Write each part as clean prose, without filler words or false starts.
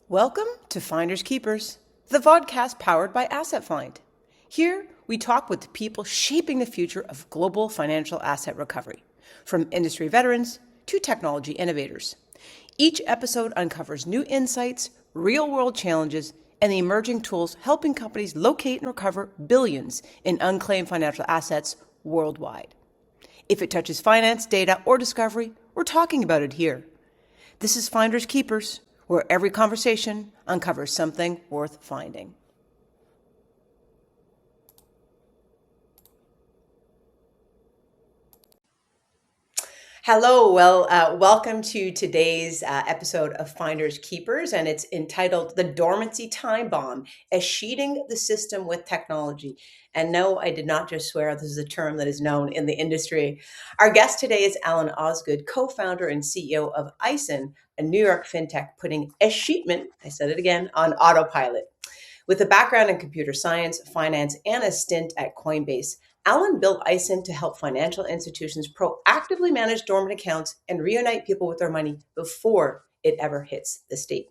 Welcome to Fynders Keepers, the vodcast powered by Asset Find. Here, we talk with the people shaping the future of global financial asset recovery, from industry veterans to technology innovators. Each episode uncovers new insights, real-world challenges, and the emerging tools helping companies locate and recover billions in unclaimed financial assets worldwide. If it touches finance, data, or discovery, we're talking about it here. This is Fynders Keepers, where every conversation uncovers something worth finding. Hello, welcome to today's episode of Fynders Keepers, and it's entitled The Dormancy Time Bomb, Escheating the System with Technology. And no, I did not just swear. This is a term that is known in the industry. Our guest today is Allen Osgood, co-founder and CEO of Eisen, a New York fintech putting escheatment, I said it again, on autopilot. With a background in computer science, finance, and a stint at Coinbase, Allen built Eisen to help financial institutions proactively manage dormant accounts and reunite people with their money before it ever hits the state.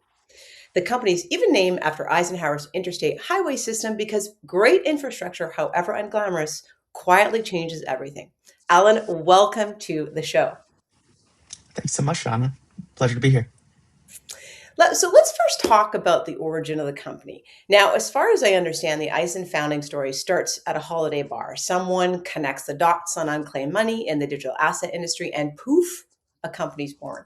The company's even named after Eisenhower's interstate highway system because great infrastructure, however unglamorous, quietly changes everything. Allen, welcome to the show. Thanks so much, Shauna. Pleasure to be here. So let's first talk about the origin of the company. Now, as far as I understand, the Eisen founding story starts at a holiday bar. Someone connects the dots on unclaimed money in the digital asset industry, and poof, a company's born.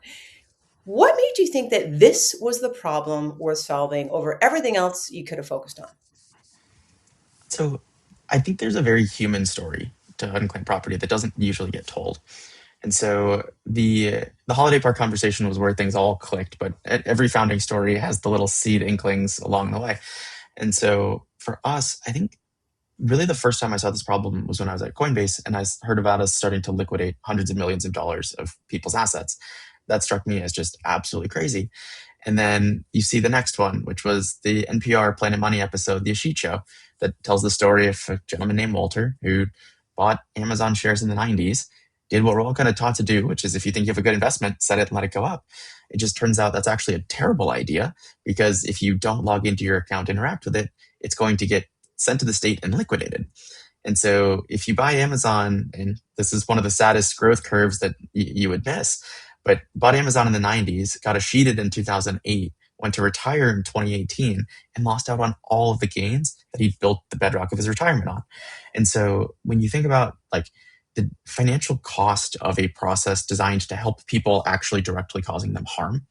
What made you think that this was the problem worth solving over everything else you could have focused on? So, I think there's a very human story to unclaimed property that doesn't usually get told. And so the holiday park conversation was where things all clicked, but every founding story has the little seed inklings along the way. And so for us, I think really the first time I saw this problem was when I was at Coinbase and heard about us starting to liquidate hundreds of millions of dollars of people's assets. That struck me as just absolutely crazy. And then you see the next one, which was the NPR Planet Money episode, The Sheet Show, that tells the story of a gentleman named Walter who bought Amazon shares in the 90s, did what we're all kind of taught to do, which is if you think you have a good investment, set it and let it go up. It just turns out that's actually a terrible idea because if you don't log into your account, interact with it, it's going to get sent to the state and liquidated. And so if you buy Amazon, and this is one of the saddest growth curves that you would miss, but bought Amazon in the 90s, got escheated in 2008, went to retire in 2018, and lost out on all of the gains that he built the bedrock of his retirement on. And so when you think about like the financial cost of a process designed to help people actually directly causing them harm,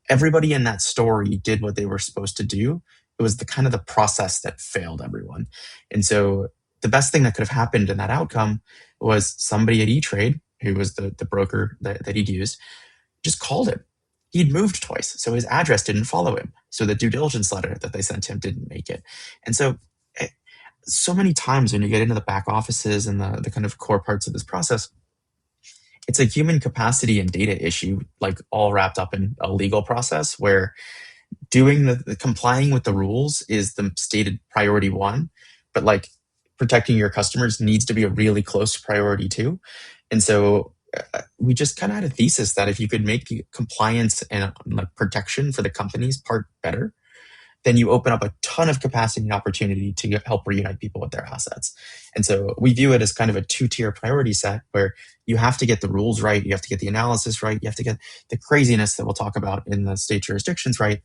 everybody in that story did what they were supposed to do. It was the kind of the process that failed everyone. And so the best thing that could have happened in that outcome was somebody at E-Trade, who was the broker that he'd used, just called him. He'd moved twice, so his address didn't follow him. So the due diligence letter that they sent him didn't make it. And so so many times when you get into the back offices and the kind of core parts of this process, it's a human capacity and data issue, like all wrapped up in a legal process where doing the complying with the rules is the stated priority one, but like protecting your customers needs to be a really close priority too. And so we just kind of had a thesis that if you could make the compliance and like protection for the company's part better, then you open up a ton of capacity and opportunity to help reunite people with their assets. And so we view it as kind of a two-tier priority set where you have to get the rules right, you have to get the analysis right, you have to get the craziness that we'll talk about in the state jurisdictions right.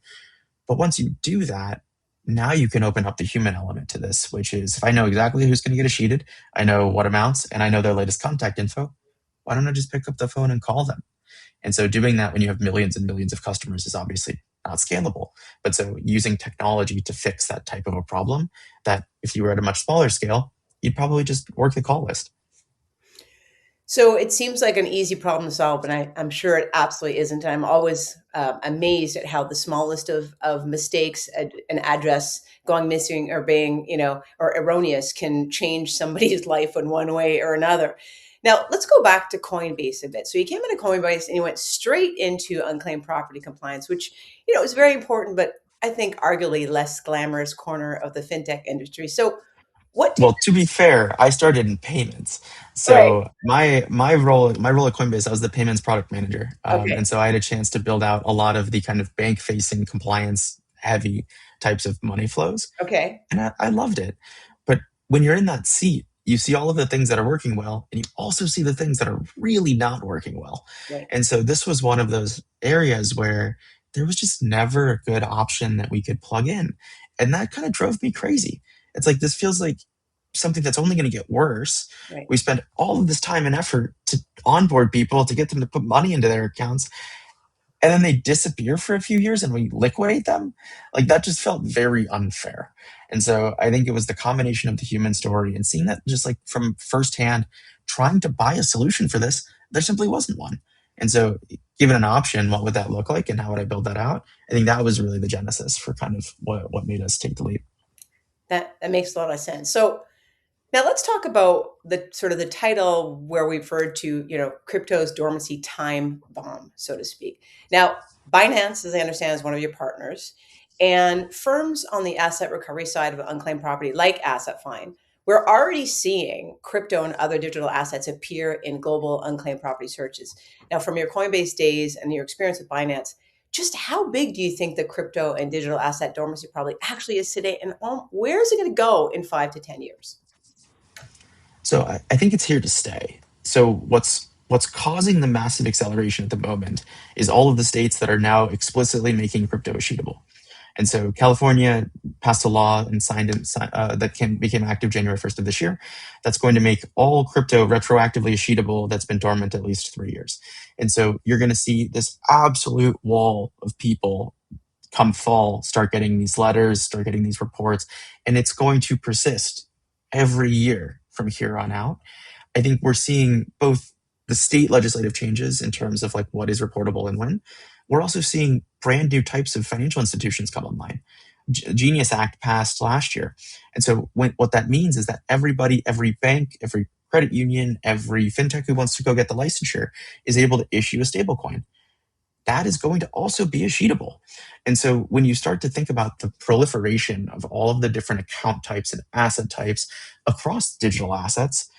But once you do that, now you can open up the human element to this, which is if I know exactly who's going to get escheated, I know what amounts, and I know their latest contact info, why don't I just pick up the phone and call them? And so doing that when you have millions and millions of customers is obviously not scalable. But so using technology to fix that type of a problem that if you were at a much smaller scale, you'd probably just work the call list. So it seems like an easy problem to solve, and I'm sure it absolutely isn't. I'm always amazed at how the smallest of mistakes, an address going missing or being, or erroneous can change somebody's life in one way or another. Now, let's go back to Coinbase a bit. So you came into Coinbase and you went straight into unclaimed property compliance, which, is very important, but I think arguably less glamorous corner of the fintech industry. So what did, Well, to be fair, I started in payments. right. So my role at Coinbase, I was the payments product manager, Okay. and so I had a chance to build out a lot of the kind of bank facing compliance heavy types of money flows. Okay. And I loved it. But when you're in that seat, you see all of the things that are working well, and you also see the things that are really not working well. Right. And so this was one of those areas where there was just never a good option that we could plug in. And that kind of drove me crazy. It's like, this feels like something that's only going to get worse. Right. We spend all of this time and effort to onboard people, to get them to put money into their accounts, and then they disappear for a few years and we liquidate them. Like, that just felt very unfair. And so I think it was the combination of the human story and seeing that just like from firsthand, trying to buy a solution for this, there simply wasn't one. And so, given an option, what would that look like and how would I build that out? I think that was really the genesis for kind of what made us take the leap. That makes a lot of sense. So now let's talk about the sort of the title where we referred to, crypto's dormancy time bomb, so to speak. Now, Binance, as I understand, is one of your partners, and firms on the asset recovery side of unclaimed property, like Asset Find, we're already seeing crypto and other digital assets appear in global unclaimed property searches. Now, from your Coinbase days and your experience with Binance, just how big do you think the crypto and digital asset dormancy probably actually is today, and where is it going to go in 5 to 10 years? So I think it's here to stay. So what's causing the massive acceleration at the moment is all of the states that are now explicitly making crypto escheatable. And so California passed a law and became active January 1st of this year. That's going to make all crypto retroactively escheatable that's been dormant at least 3 years. And so you're going to see this absolute wall of people come fall start getting these letters, start getting these reports, and it's going to persist every year from here on out. I think we're seeing both the state legislative changes in terms of like what is reportable and when. We're also seeing brand new types of financial institutions come online. Genius Act passed last year. And so what that means is that everybody, every bank, every credit union, every fintech who wants to go get the licensure is able to issue a stablecoin. That is going to also be escheatable. And so when you start to think about the proliferation of all of the different account types and asset types across digital assets,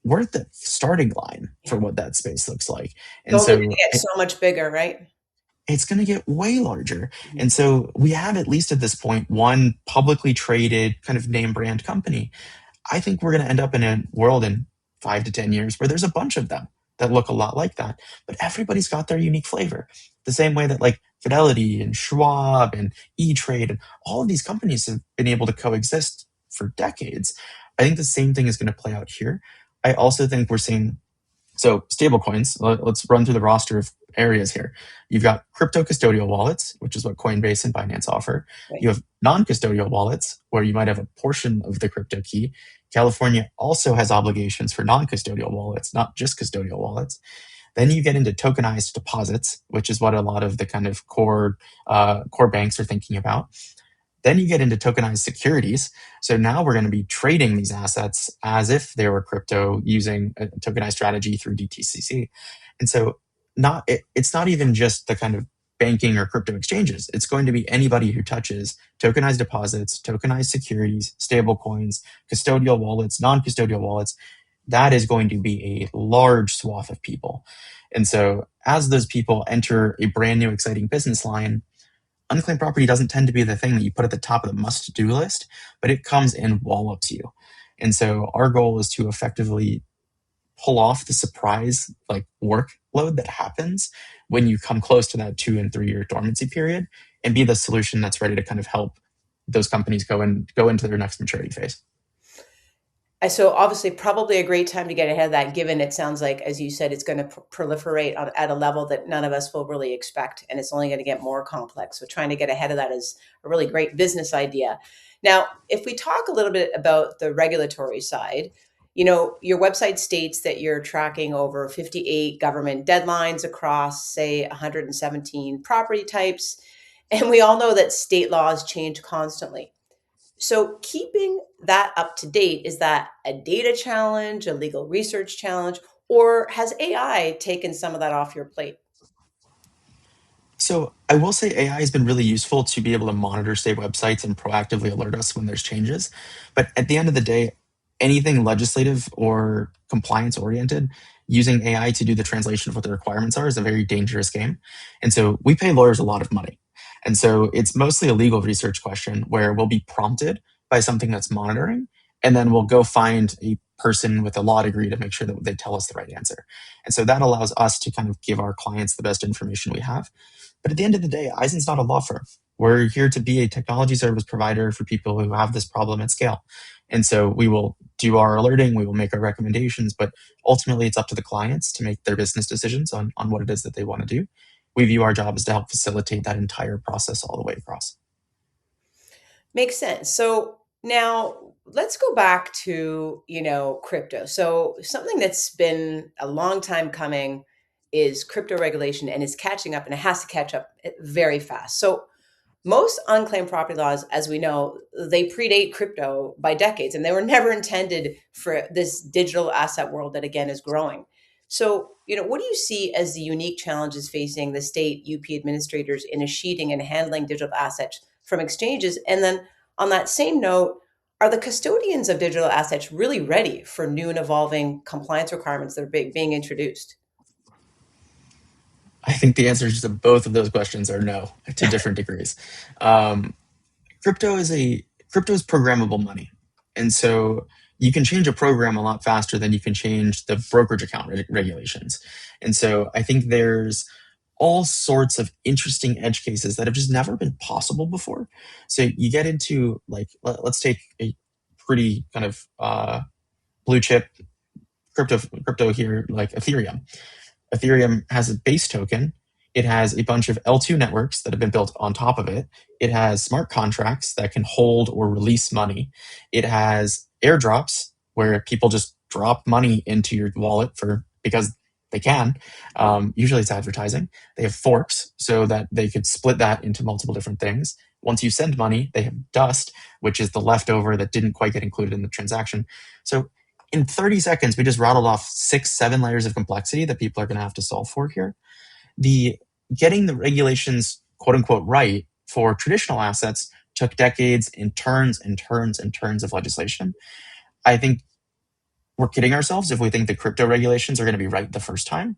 we're at the starting line for Yeah. what that space looks like. It's And only going so to get so much bigger, right? it's going to get way larger. Mhm. And so we have, at least at this point, one publicly traded kind of name brand company. I think we're going to end up in a world in 5 to 10 years where there's a bunch of them that look a lot like that, but everybody's got their unique flavor. The same way that like Fidelity and Schwab and E-Trade and all of these companies have been able to coexist for decades. I think the same thing is going to play out here. I also think we're seeing, so stablecoins, let's run through the roster of areas here. You've got crypto custodial wallets, which is what Coinbase and Binance offer. Right. You have non-custodial wallets, where you might have a portion of the crypto key. California also has obligations for non-custodial wallets, not just custodial wallets. Then you get into tokenized deposits, which is what a lot of the kind of core banks are thinking about. Then you get into tokenized securities. So now we're going to be trading these assets as if they were crypto using a tokenized strategy through DTCC. And so it's not even just the kind of banking or crypto exchanges. It's going to be anybody who touches tokenized deposits, tokenized securities, stable coins, custodial wallets, non-custodial wallets. That is going to be a large swath of people. And so as those people enter a brand new exciting business line, unclaimed property doesn't tend to be the thing that you put at the top of the must-do list, but it comes and wallops you. And so our goal is to effectively pull off the surprise like workload that happens when you come close to that 2 and 3 year dormancy period, and be the solution that's ready to kind of help those companies go into their next maturity phase. So obviously, probably a great time to get ahead of that, given it sounds like, as you said, it's going to proliferate at a level that none of us will really expect, and it's only going to get more complex. So trying to get ahead of that is a really great business idea. Now, if we talk a little bit about the regulatory side, your website states that you're tracking over 58 government deadlines across, say, 117 property types. And we all know that state laws change constantly. So keeping that up to date, is that a data challenge, a legal research challenge, or has AI taken some of that off your plate? So I will say AI has been really useful to be able to monitor state websites and proactively alert us when there's changes. But at the end of the day, anything legislative or compliance oriented, using AI to do the translation of what the requirements are is a very dangerous game. And so we pay lawyers a lot of money. And so it's mostly a legal research question where we'll be prompted by something that's monitoring, and then we'll go find a person with a law degree to make sure that they tell us the right answer. And so that allows us to kind of give our clients the best information we have. But at the end of the day, Eisen's not a law firm. We're here to be a technology service provider for people who have this problem at scale. And so we will do our alerting, we will make our recommendations, but ultimately it's up to the clients to make their business decisions on what it is that they want to do. We view our job as to help facilitate that entire process all the way across. Makes sense. So now let's go back to, crypto. So something that's been a long time coming is crypto regulation, and it's catching up, and it has to catch up very fast. So most unclaimed property laws, as we know, they predate crypto by decades, and they were never intended for this digital asset world that again is growing. So, what do you see as the unique challenges facing the state UP administrators in escheating and handling digital assets from exchanges? And then on that same note, are the custodians of digital assets really ready for new and evolving compliance requirements that are being introduced? I think the answers to both of those questions are no to different degrees. Um, crypto is a crypto is programmable money, and so you can change a program a lot faster than you can change the brokerage account regulations. And so I think there's all sorts of interesting edge cases that have just never been possible before. So you get into like let's take a pretty kind of blue chip crypto here like Ethereum. Ethereum has a base token. It has a bunch of L2 networks that have been built on top of it. It has smart contracts that can hold or release money. It has airdrops where people just drop money into your wallet for because they can. Usually it's advertising. They have forks so that they could split that into multiple different things. Once you send money, they have dust, which is the leftover that didn't quite get included in the transaction. So in 30 seconds, we just rattled off 6, 7 layers of complexity that people are going to have to solve for here. The getting the regulations quote unquote right for traditional assets took decades and turns and turns and turns of legislation. I think we're kidding ourselves if we think the crypto regulations are going to be right the first time.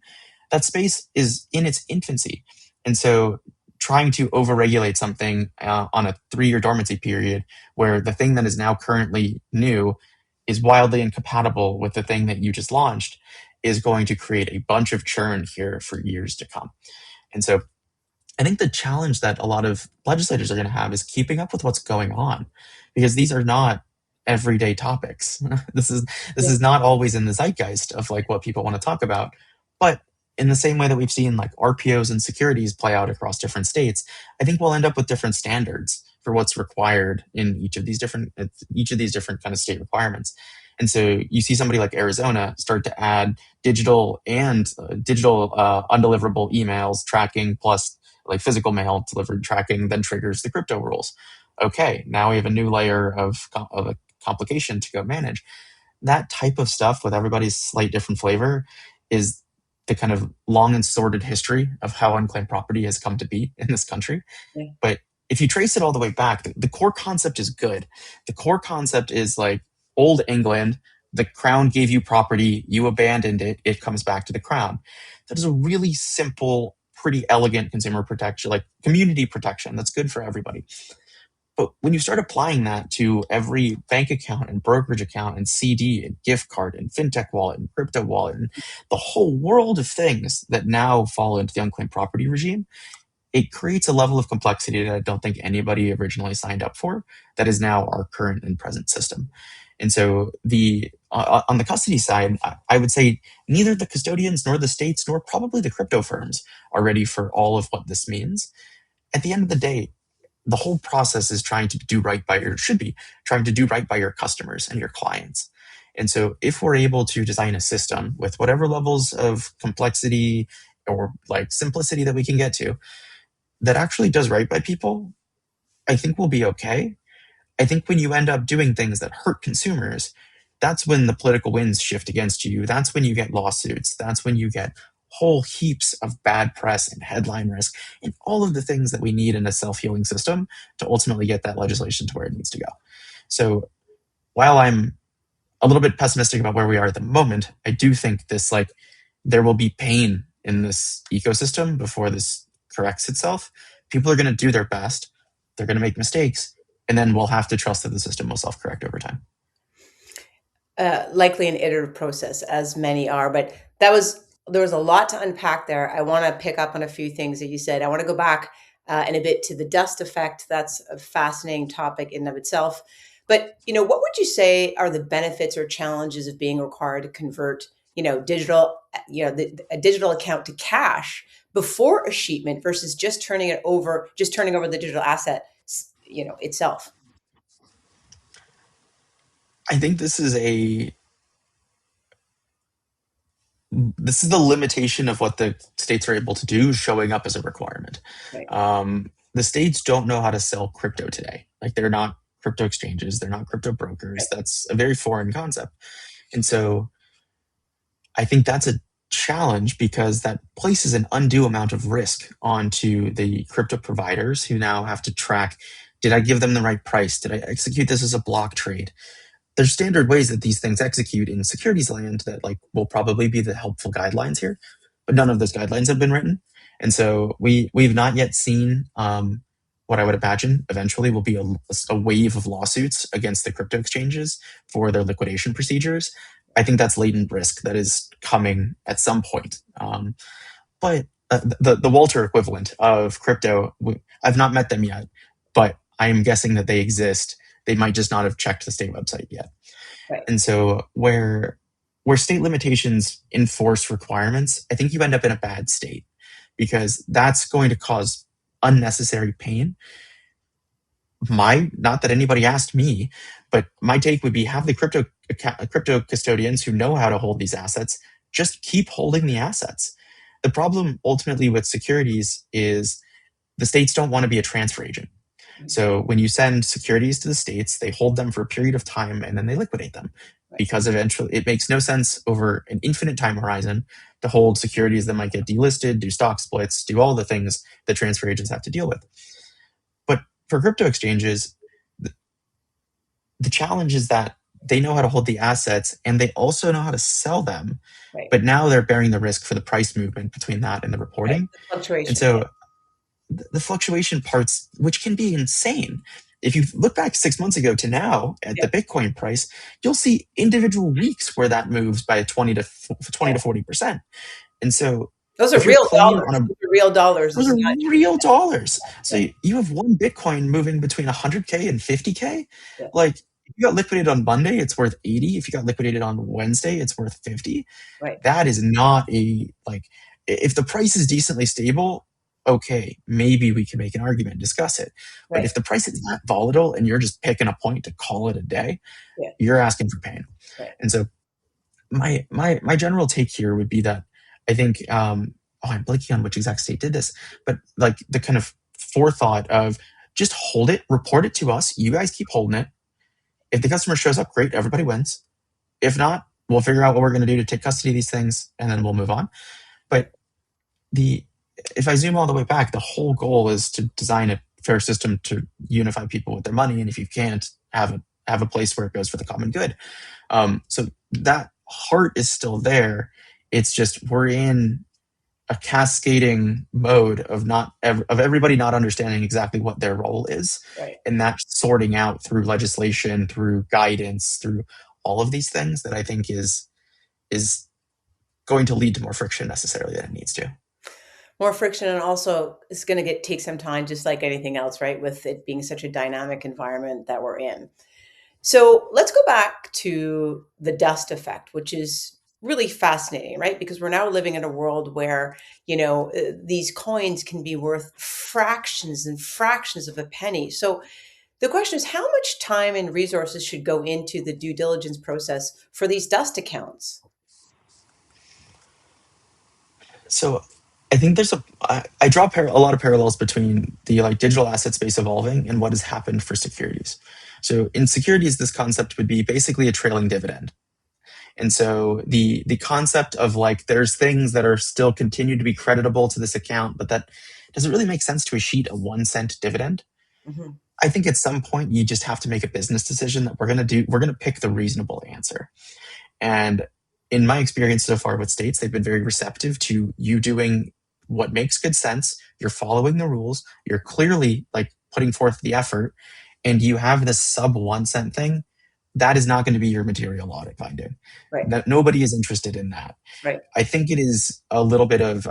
That space is in its infancy. And so trying to overregulate something on a 3-year dormancy period where the thing that is now currently new is wildly incompatible with the thing that you just launched is going to create a bunch of churn here for years to come. And so I think the challenge that a lot of legislators are going to have is keeping up with what's going on because these are not everyday topics. this is this Yeah. is not always in the zeitgeist of like what people want to talk about. But in the same way that we've seen like RPOs and securities play out across different states, I think we'll end up with different standards for what's required in each of these different kind of state requirements. And so you see somebody like Arizona start to add digital and digital undeliverable emails tracking plus like physical mail delivered tracking then triggers the crypto rules. Okay, now we have a new layer of a complication to go manage. That type of stuff with everybody's slight different flavor is the kind of long and sordid history of how unclaimed property has come to be in this country. Yeah. But if you trace it all the way back, the core concept is good. The core concept is like old England, the crown gave you property, you abandoned it, it comes back to the crown. That is a really simple, pretty elegant consumer protection, like community protection that's good for everybody. But when you start applying that to every bank account and brokerage account and CD and gift card and fintech wallet and crypto wallet and the whole world of things that now fall into the unclaimed property regime, it creates a level of complexity that I don't think anybody originally signed up for that is now our current and present system. And so the on the custody side, I would say neither the custodians nor the states nor probably the crypto firms are ready for all of what this means. At the end of the day, the whole process is trying to do right by your should be trying to do right by your customers and your clients. And so if we're able to design a system with whatever levels of complexity or like simplicity that we can get to that actually does right by people, I think we'll be okay. I think when you end up doing things that hurt consumers, that's when the political winds shift against you. That's when you get lawsuits. That's when you get whole heaps of bad press and headline risk and all of the things that we need in a self-healing system to ultimately get that legislation to where it needs to go. So while I'm a little bit pessimistic about where we are at the moment, I do think this there will be pain in this ecosystem before this corrects itself. people are going to do their best. They're going to make mistakes. And then we'll have to trust that the system will self correct over time. Likely an iterative process, as many are. But there was a lot to unpack there. I want to pick up on a few things that you said. I want to go back in a bit to the dust effect. That's a fascinating topic in and of itself. But what would you say are the benefits or challenges of being required to convert, digital, a digital account to cash before a sheetment versus just turning over the digital asset, itself? I think this is the limitation of what the states are able to do, showing up as a requirement. Right. The states don't know how to sell crypto today. Like, they're not crypto exchanges, they're not crypto Right. brokers. That's a very foreign concept. And so I think that's a challenge because that places an undue amount of risk onto the crypto providers who now have to track, did I give them the right price? Did I execute this as a block trade? There's standard ways that these things execute in securities land that will probably be the helpful guidelines here, but none of those guidelines have been written. And so we've not yet seen what I would imagine eventually will be a wave of lawsuits against the crypto exchanges for their liquidation procedures. I think that's latent risk that is coming at some point. But the Walter equivalent of crypto, I've not met them yet, but I am guessing that they exist. They might just not have checked the state website yet. Right. And so where state limitations enforce requirements, I think you end up in a bad state because that's going to cause unnecessary pain. Not that anybody asked me, but my take would be have the crypto custodians who know how to hold these assets just keep holding the assets. The problem ultimately with securities is the states don't want to be a transfer agent. So when you send securities to the states, they hold them for a period of time and then they liquidate them Right. because eventually it makes no sense over an infinite time horizon to hold securities that might get delisted, do stock splits, do all the things that transfer agents have to deal with. But for crypto exchanges, the challenge is that they know how to hold the assets and they also know how to sell them. Right. But now they're bearing the risk for the price movement between that and the Right. reporting. The And fluctuation. Yeah. so the fluctuation parts, which can be insane. If you look back 6 months ago to now at Yeah. the Bitcoin price, you'll see individual weeks where that moves by 20 to Yeah. 40%. And so Those are if you're real playing on dollars. Those are real dollars. those This is are not. real dollars. So Yeah. you have one Bitcoin moving between 100K and 50K. Yeah. Like, if you got liquidated on Monday, it's worth 80. If you got liquidated on Wednesday, it's worth 50. Right. That is not if the price is decently stable, okay, maybe we can make an argument and discuss it. But Right. if the price is not volatile and you're just picking a point to call it a day, Yeah. you're asking for pain. Right. And so my general take here would be that I think I'm blanking on which exact state did this, but like the kind of forethought of just hold it, report it to us. You guys keep holding it. If the customer shows up, great, everybody wins. If not, we'll figure out what we're going to do to take custody of these things, and then we'll move on. Right. But the if I zoom all the way back, the whole goal is to design a fair system to unify people with their money, and if you can't, have a place where it goes for the common good. So that heart is still there. It's just we're in a cascading mode of everybody not understanding exactly what their role is, Right. and that sorting out through legislation, through guidance, through all of these things that I think is going to lead to more friction necessarily than it needs to. More friction, and also it's going to take some time, just like anything else, right? With it being such a dynamic environment that we're in. So let's go back to the dust effect, which is really fascinating, right? Because we're now living in a world where, these coins can be worth fractions and fractions of a penny. So the question is, how much time and resources should go into the due diligence process for these dust accounts? So I think I draw a lot of parallels between the digital asset space evolving and what has happened for securities. So in securities, this concept would be basically a trailing dividend. And so the concept of there's things that are still continue to be creditable to this account, but that doesn't really make sense to a sheet a 1 cent dividend. Hmm. I think at some point you just have to make a business decision that we're going to pick the reasonable answer. And in my experience so far with states, they've been very receptive to you doing what makes good sense, you're following the rules, you're clearly like putting forth the effort, and you have this sub 1 cent thing, that is not going to be your material audit finding. Right. That nobody is interested in that. Right. I think it is a little bit of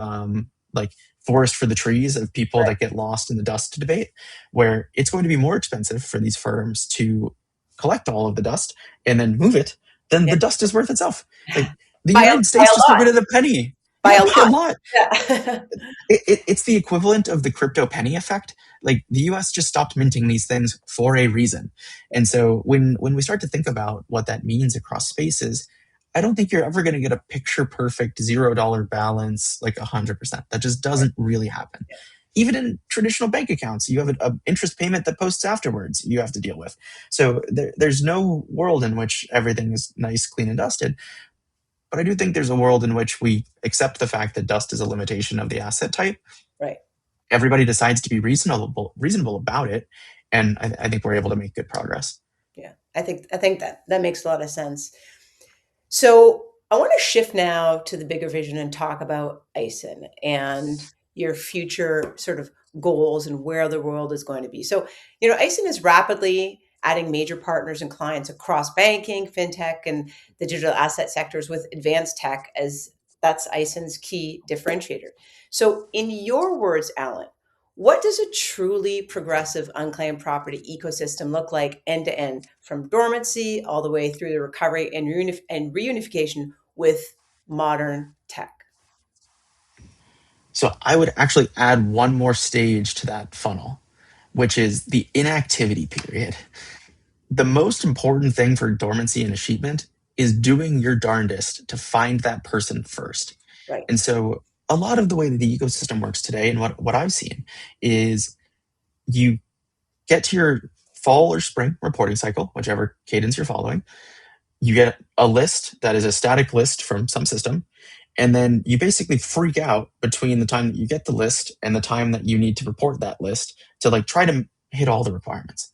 like forest for the trees of people Right. that get lost in the dust debate, where it's going to be more expensive for these firms to collect all of the dust and then move it than Yeah. the dust is worth itself. Like the By United by States a just got lot. rid of the penny. By Yeah, a by a lot. lot. Yeah. It's the equivalent of the crypto penny effect. Like the US just stopped minting these things for a reason. And so when we start to think about what that means across spaces, I don't think you're ever going to get a picture perfect $0 balance like 100%. That just Right. doesn't really happen. Yeah. Even in traditional bank accounts, you have an interest payment that posts afterwards you have to deal with. So there's no world in which everything is nice, clean, and dusted. But I do think there's a world in which we accept the fact that dust is a limitation of the asset type. Right. Everybody decides to be reasonable about it, and I think we're able to make good progress. Yeah. I think that makes a lot of sense. So I want to shift now to the bigger vision and talk about Eisen and your future sort of goals and where the world is going to be. So, Eisen is rapidly adding major partners and clients across banking, fintech, and the digital asset sectors with advanced tech as that's Eisen's key differentiator. So, in your words, Alan, what does a truly progressive unclaimed property ecosystem look like end to end, from dormancy all the way through the recovery and, reunification with modern tech? So I would actually add one more stage to that funnel, which is the inactivity period. The most important thing for dormancy and escheatment is doing your darndest to find that person first. Right. And so a lot of the way that the ecosystem works today and what I've seen is you get to your fall or spring reporting cycle, whichever cadence you're following. You get a list that is a static list from some system. And then you basically freak out between the time that you get the list and the time that you need to report that list to like try to hit all the requirements.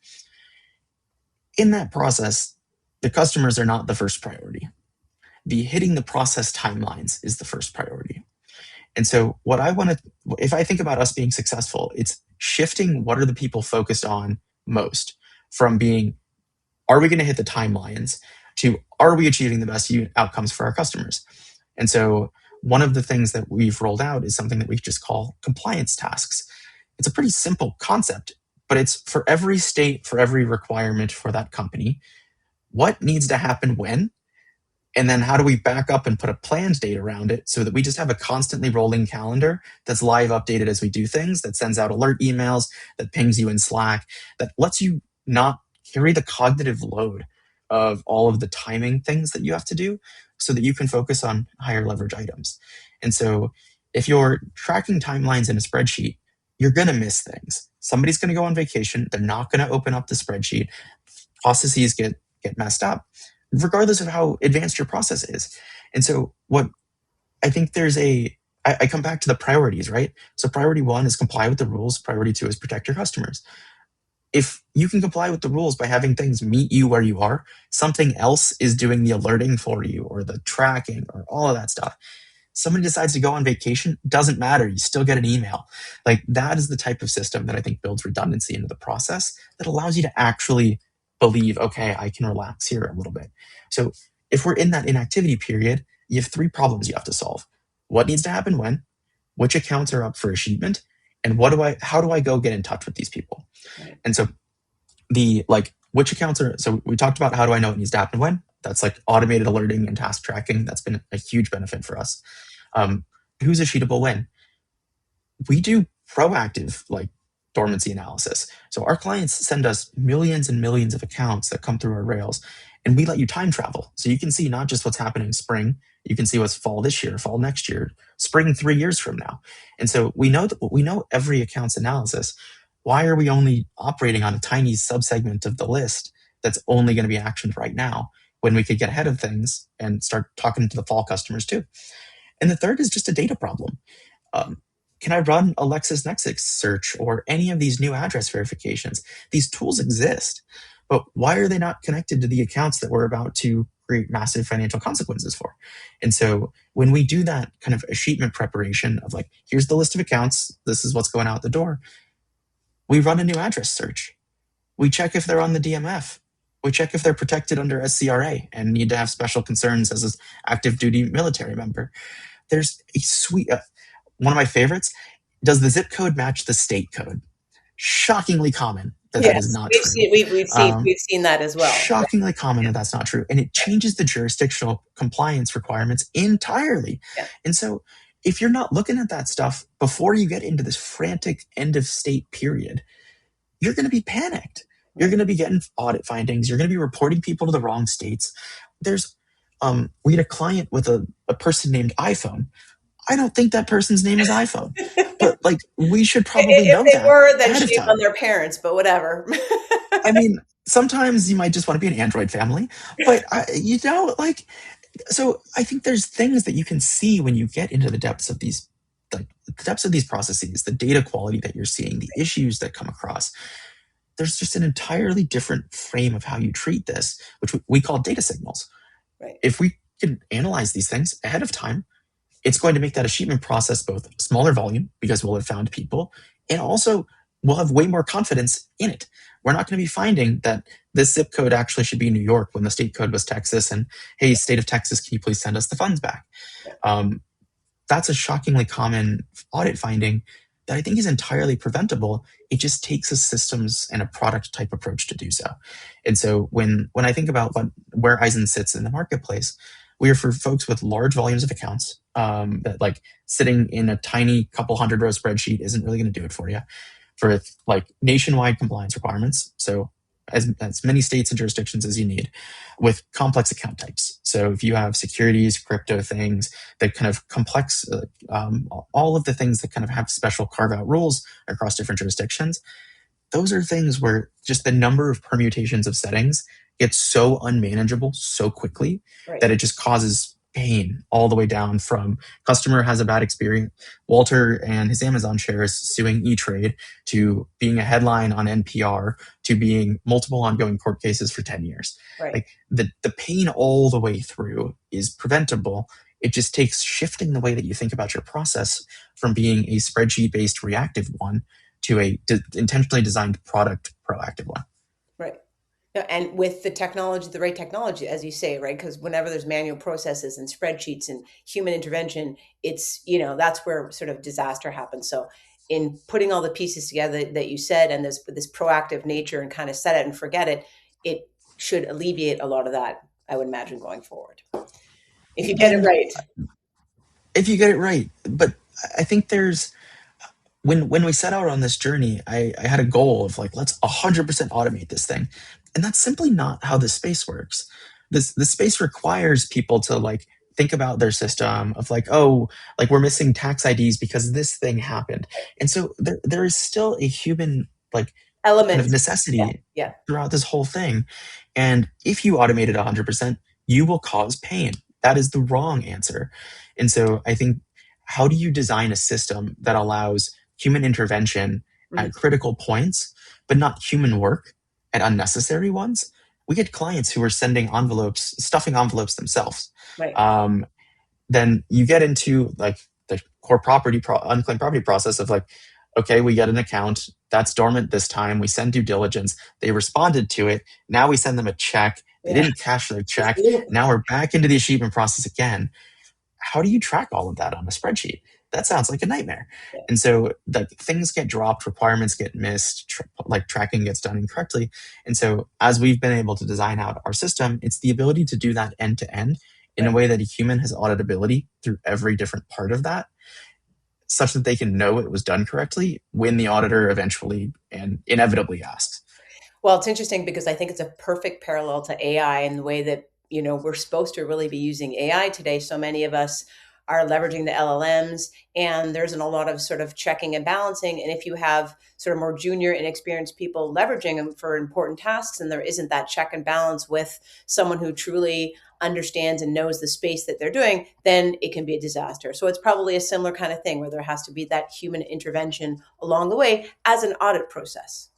In that process, the customers are not the first priority. The hitting the process timelines is the first priority. And so, what I want to, if I think about us being successful, it's shifting what are the people focused on most from being, are we going to hit the timelines to are we achieving the best outcomes for our customers? And so, one of the things that we've rolled out is something that we just call compliance tasks. It's a pretty simple concept, but it's for every state, for every requirement for that company, what needs to happen when, and then how do we back up and put a planned date around it so that we just have a constantly rolling calendar that's live updated as we do things, that sends out alert emails, that pings you in Slack, that lets you not carry the cognitive load of all of the timing things that you have to do so that you can focus on higher leverage items. And so if you're tracking timelines in a spreadsheet, you're going to miss things. Somebody's going to go on vacation. They're not going to open up the spreadsheet. Processes get messed up regardless of how advanced your process is. And so what I think I come back to the priorities, right? So priority one is comply with the rules. Priority two is protect your customers. If you can comply with the rules by having things meet you where you are, something else is doing the alerting for you or the tracking or all of that stuff. Somebody decides to go on vacation, doesn't matter. You still get an email. Like that is the type of system that I think builds redundancy into the process that allows you to actually believe, okay, I can relax here a little bit. So if we're in that inactivity period, you have three problems you have to solve. What needs to happen when? Which accounts are up for achievement? And how do I go get in touch with these people? Right. And so which accounts are, so we talked about how do I know it needs to happen when? That's like automated alerting and task tracking. That's been a huge benefit for us. Um, who's escheatable when? We do proactive like dormancy analysis. So our clients send us millions and millions of accounts that come through our rails, and we let you time travel. So you can see not just what's happening in spring, you can see what's fall this year, fall next year, spring 3 years from now. And so we know every account's analysis. Why are we only operating on a tiny subsegment of the list that's only going to be actioned right now when we could get ahead of things and start talking to the fall customers too? And the third is just a data problem. Um, can I run a LexisNexis search or any of these new address verifications? These tools exist, but why are they not connected to the accounts that we're about to create massive financial consequences for. And so when we do that kind of escheatment preparation of like, here's the list of accounts, this is what's going out the door, we run a new address search. We check if they're on the DMF. We check if they're protected under SCRA and need to have special concerns as an active duty military member. There's a sweet, one of my favorites. Does the zip code match the state code? Shockingly common that that is Yes, not we've true. seen we've seen Um, we've seen that as well. Shockingly common that that's not true. And it changes the jurisdictional compliance requirements entirely. Yeah, And so if you're not looking at that stuff before you get into this frantic end of state period, you're going to be panicked. You're right. going to be getting audit findings. You're going to be reporting people to the wrong states. There's, we had a client with a person named iPhone. I don't think that person's name is iPhone, but like we should probably If know they that were, then ahead of shame on time. their parents, but whatever. I mean, sometimes you might just want to be an Android family, but like, so I think there's things that you can see when you get into the depths of these, like the depths of these processes, the data quality that you're seeing, the issues that come across. There's just an entirely different frame of how you treat this, which we call data signals. Right, If we can analyze these things ahead of time, it's going to make that achievement process both smaller volume because we'll have found people, and also we'll have way more confidence in it. We're not going to be finding that this zip code actually should be New York when the state code was Texas, and hey, state of Texas, can you please send us the funds back? yeah, Um, that's a shockingly common audit finding that I think is entirely preventable. It just takes a systems and a product type approach to do so. And so when I think about where Eisen sits in the marketplace, we are for folks with large volumes of accounts, that like sitting in a tiny couple hundred row spreadsheet isn't really going to do it for you. For like nationwide compliance requirements, so as many states and jurisdictions as you need, with complex account types. So if you have securities, crypto things, the kind of complex, all of the things that kind of have special carve out rules across different jurisdictions, those are things where just the number of permutations of settings gets so unmanageable so quickly right, that it just causes pain all the way down from customer has a bad experience, Walter and his Amazon shares suing E-Trade, to being a headline on NPR, to being multiple ongoing court cases for 10 years. right. Like the pain all the way through is preventable. It just takes shifting the way that you think about your process from being a spreadsheet based reactive one to a intentionally designed product proactive one. Right. Yeah, and with the technology, the right technology, as you say, right? Because whenever there's manual processes and spreadsheets and human intervention, it's, that's where sort of disaster happens. So in putting all the pieces together that you said, and this proactive nature and kind of set it and forget it, it should alleviate a lot of that, I would imagine, going forward. If you get it And right. if you get it right, but I think there's when we set out on this journey, I had a goal of like, let's 100% automate this thing. And that's simply not how this space works. This space requires people to like think about their system of like, oh, like we're missing tax IDs because this thing happened. And so there is still a human like kind of Element. Yeah, necessity yeah, throughout this whole thing. And if you automate it 100%, you will cause pain. That is the wrong answer. And so I think, how do you design a system that allows human intervention mhm, at critical points, but not human work at unnecessary ones? We get clients who are sending envelopes, stuffing envelopes themselves. right. Um, then you get into like the core unclaimed property process of like, okay, we get an account that's dormant this time. We send due diligence. They responded to it. Now we send them a check. They Yeah, didn't cash their this check. loop. Now we're back into the achievement process again. How do you track all of that on a spreadsheet? That sounds like a nightmare. Yeah, And so like things get dropped, requirements get missed, like tracking gets done incorrectly. And so as we've been able to design out our system, it's the ability to do that end to end in a right. way that a human has auditability through every different part of that, such that they can know it was done correctly when the auditor eventually and inevitably asks. Well, it's interesting because I think it's a perfect parallel to AI in the way that, we're supposed to really be using AI today. So many of us are leveraging the LLMs, and there's a lot of sort of checking and balancing. And if you have sort of more junior, inexperienced people leveraging them for important tasks, and there isn't that check and balance with someone who truly understands and knows the space that they're doing, then it can be a disaster. So it's probably a similar kind of thing where there has to be that human intervention along the way as an audit process.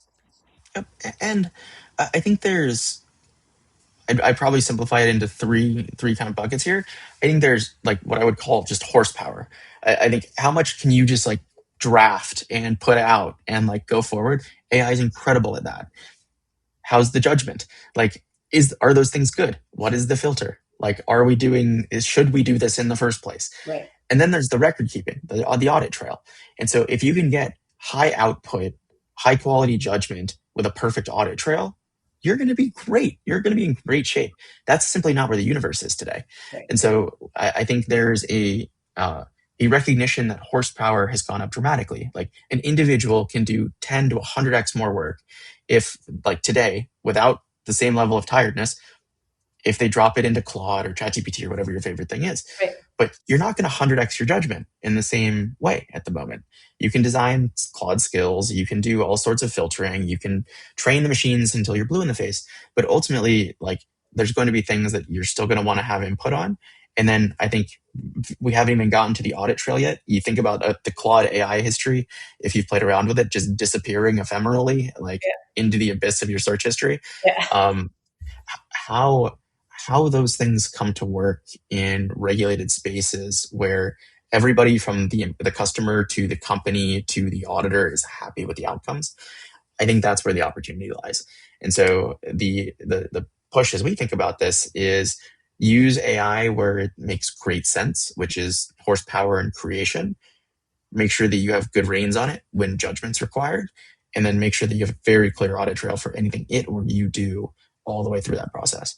Yep. And I think there's I'd probably simplify it into three kind of buckets here. I think there's like what I would call just horsepower. I think how much can you just like draft and put out and like go forward? AI is incredible at that. How's the judgment? Like, are those things good? What is the filter? Like, should we do this in the first place? Right. And then there's the record keeping, the audit trail. And so if you can get high output, high quality judgment with a perfect audit trail, you're going to be great. You're going to be in great shape. That's simply not where the universe is today. Right. And so I think there's a recognition that horsepower has gone up dramatically. Like an individual can do 10 to 100x more work if, like today, without the same level of tiredness, if they drop it into Claude or ChatGPT or whatever your favorite thing is. Right. But you're not going to 100x your judgment in the same way at the moment. You can design Claude skills, you can do all sorts of filtering, you can train the machines until you're blue in the face. But ultimately, like there's going to be things that you're still going to want to have input on. And then I think we haven't even gotten to the audit trail yet. You think about the Claude AI history, if you've played around with it, just disappearing ephemerally, like Yeah. into the abyss of your search history. Yeah. Um, how how those things come to work in regulated spaces where everybody from the customer to the company to the auditor is happy with the outcomes. I think that's where the opportunity lies. And so the push as we think about this is use AI where it makes great sense, which is horsepower and creation. Make sure that you have good reins on it when judgment's required, and then make sure that you have a very clear audit trail for anything it or you do all the way through that process.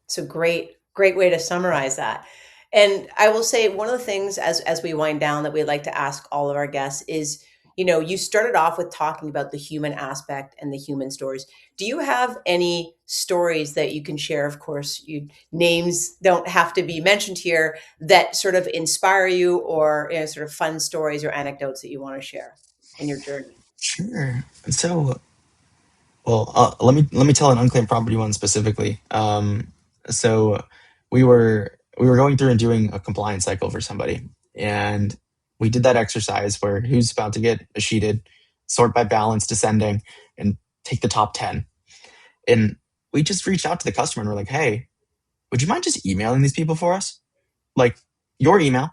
It's a great way to summarize that. And I will say one of the things as we wind down that we'd like to ask all of our guests is, you started off with talking about the human aspect and the human stories. Do you have any stories that you can share? Of course, names don't have to be mentioned here that sort of inspire you, or sort of fun stories or anecdotes that you want to share in your journey. Sure. So, well, let me tell an unclaimed property one specifically. So we were going through and doing a compliance cycle for somebody, and we did that exercise where who's about to get escheated, sort by balance, descending, and take the top 10. And we just reached out to the customer and we're like, hey, would you mind just emailing these people for us? Like your email,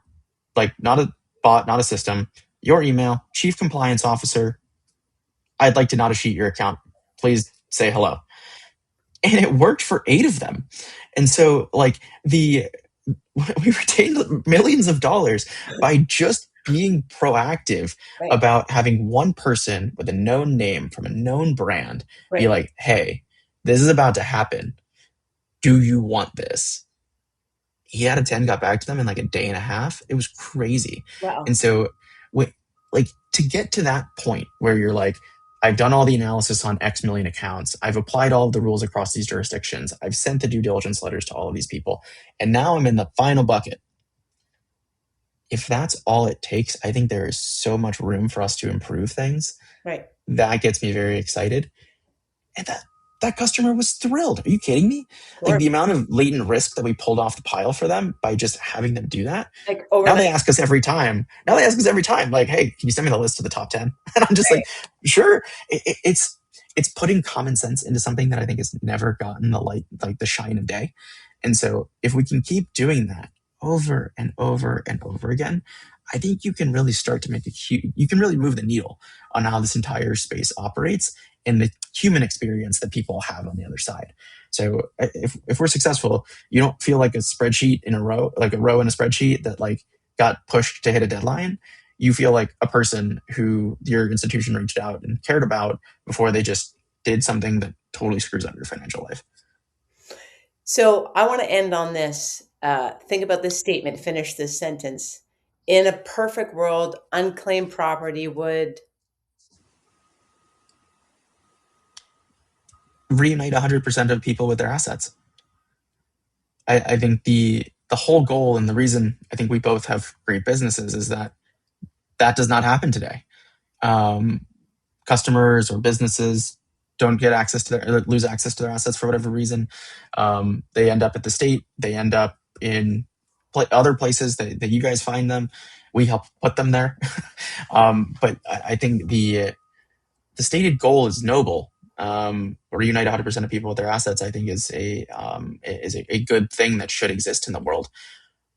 like not a bot, not a system, your email, chief compliance officer. I'd like to not escheat your account. Please say hello. And it worked for 8 of them. And so like we retained millions of dollars by just being proactive Right. about having one person with a known name from a known brand be Right. like, hey, this is about to happen. Do you want this? 8 out of 10 got back to them in like a day and a half. It was crazy. Wow. And so, like to get to that point where you're like, I've done all the analysis on X million accounts. I've applied all of the rules across these jurisdictions. I've sent the due diligence letters to all of these people. And now I'm in the final bucket. If that's all it takes, I think there is so much room for us to improve things. Right. That gets me very excited. And that customer was thrilled. Are you kidding me? Of Like course. the amount of latent risk that we pulled off the pile for them by just having them do that. Like Now overnight. they ask us every time. Now they ask us every time, like, "Hey, can you send me the list of the top 10?" And I'm just like, "Sure." It's putting common sense into something that I think has never gotten the light, like the shine of day. And so if we can keep doing that over and over and over again, I think you can really start to make you can really move the needle on how this entire space operates and the human experience that people have on the other side. So if we're successful, you don't feel like a spreadsheet in a row, like a row in a spreadsheet that like got pushed to hit a deadline. You feel like a person who your institution reached out and cared about before they just did something that totally screws up your financial life. So I want to end on this. Think about this statement, finish this sentence. In a perfect world, unclaimed property would. Reunite 100% of people with their assets. I think the whole goal and the reason I think we both have great businesses is that that does not happen today. Um, Customers or businesses don't get access to their lose access to their assets for whatever reason. They end up at the state. They end up in other places that you guys find them. We help put them there. But I think the stated goal is noble. reunite 100% of people with their assets, I think is a good thing that should exist in the world.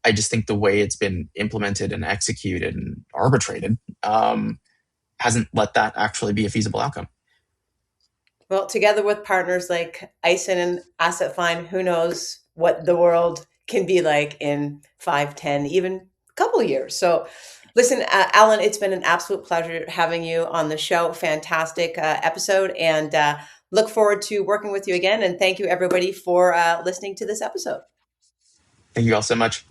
I just think the way it's been implemented and executed and arbitrated hasn't let that actually be a feasible outcome. Well, together with partners like Eisen and Asset Find, who knows what the world can be like in 5, 10, even a couple of years. So, listen, Alan, it's been an absolute pleasure having you on the show. Fantastic episode, and look forward to working with you again. And thank you, everybody, for listening to this episode. Thank you all so much.